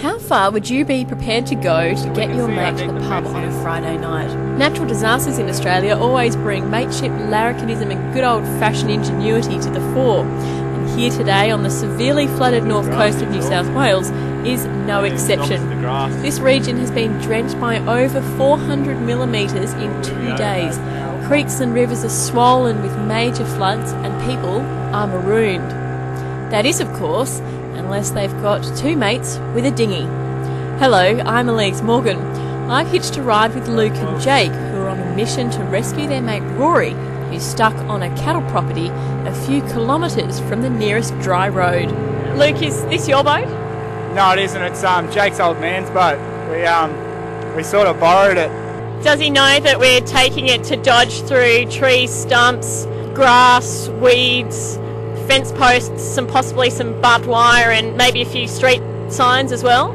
How far would you be prepared to go to get your mate to the pub on a Friday night? Natural disasters in Australia always bring mateship, larrikinism and good old-fashioned ingenuity to the fore. And here today on the severely flooded north coast of New South Wales is no exception. This region has been drenched by over 400 millimetres in 2 days. Creeks and rivers are swollen with major floods and people are marooned. That is, of course, unless they've got two mates with a dinghy. Hello, I'm Elise Morgan. I've hitched a ride with Luke and Jake, who are on a mission to rescue their mate Rory, who's stuck on a cattle property a few kilometres from the nearest dry road. Luke, is this your boat? No, it isn't. It's Jake's old man's boat. We sort of borrowed it. Does he know that we're taking it to dodge through trees, stumps, grass, weeds, fence posts, and possibly some barbed wire and maybe a few street signs as well?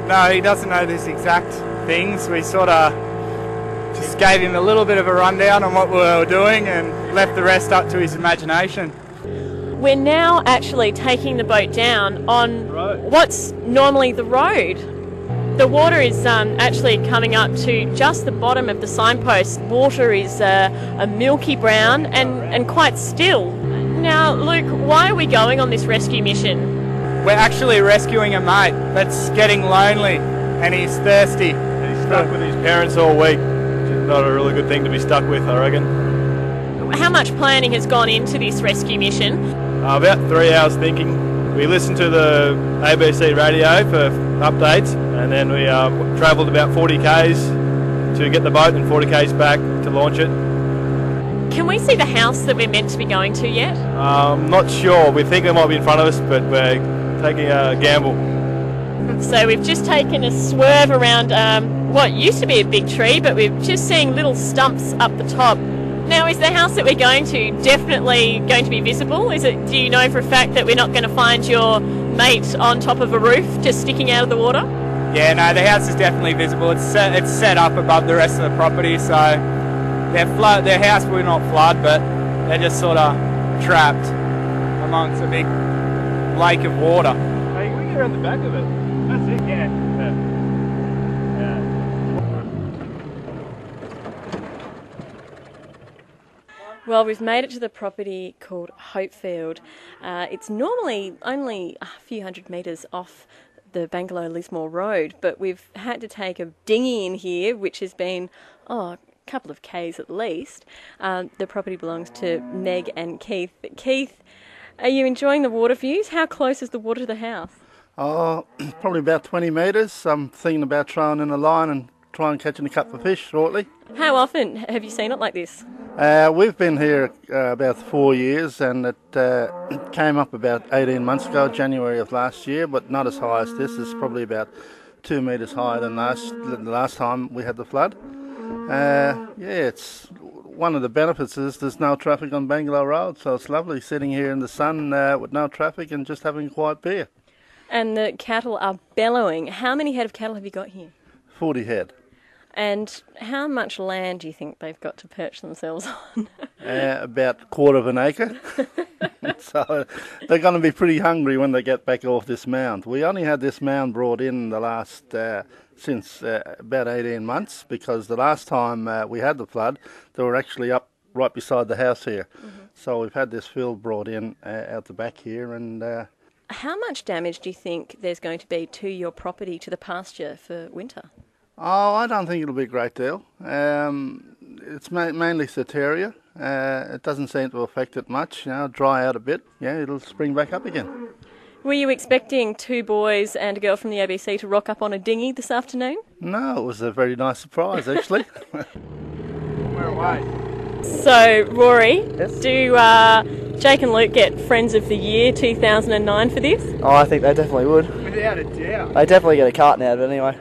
No, he doesn't know these exact things. We sort of just gave him a little bit of a rundown on what we were doing and left the rest up to his imagination. We're now actually taking the boat down on what's normally the road. The water is actually coming up to just the bottom of the signpost. Water is a milky brown and quite still. Now, Luke, why are we going on this rescue mission? We're actually rescuing a mate that's getting lonely and he's thirsty. And he's stuck with his parents all week. Which is not a really good thing to be stuck with, I reckon. How much planning has gone into this rescue mission? About 3 hours thinking. We listened to the ABC radio for updates, and then we travelled about 40 k's to get the boat and 40 k's back to launch it. Can we see the house that we're meant to be going to yet? Not sure. We think it might be in front of us, but we're taking a gamble. So we've just taken a swerve around what used to be a big tree, but we're just seeing little stumps up the top. Now, is the house that we're going to definitely going to be visible? Do you know for a fact that we're not going to find your mate on top of a roof just sticking out of the water? Yeah, no, the house is definitely visible. It's set up above the rest of the property, so their house will not flood, but they're just sort of trapped amongst a big lake of water. Hey, can we get around the back of it? That's it, yeah. Well, we've made it to the property called Hopefield. It's normally only a few hundred metres off the Bangalow-Lismore Road, but we've had to take a dinghy in here, which has been, a couple of k's at least. The property belongs to Meg and Keith. Keith, are you enjoying the water views? How close is the water to the house? Oh, probably about 20 metres. I'm thinking about throwing in a line and trying catching a couple of fish shortly. How often have you seen it like this? We've been here about 4 years, and it came up about 18 months ago, January of last year, but not as high as this. It's probably about 2 metres higher than the last time we had the flood. It's one of the benefits is there's no traffic on Bangalow Road, so it's lovely sitting here in the sun with no traffic and just having a quiet beer. And the cattle are bellowing. How many head of cattle have you got here? 40 head. And how much land do you think they've got to perch themselves on? About a quarter of an acre. So they're going to be pretty hungry when they get back off this mound. We only had this mound brought in the last, since about 18 months, because the last time we had the flood, they were actually up right beside the house here. Mm-hmm. So we've had this field brought in out the back here. And how much damage do you think there's going to be to your property, to the pasture for winter? Oh, I don't think it'll be a great deal. It's mainly Soteria. It doesn't seem to affect it much. Dry out a bit. Yeah, it'll spring back up again. Were you expecting two boys and a girl from the ABC to rock up on a dinghy this afternoon? No, it was a very nice surprise, actually. We're away. So, Rory, yes? Do Jake and Luke get Friends of the Year 2009 for this? Oh, I think they definitely would. Without a doubt. They definitely get a carton out of it anyway.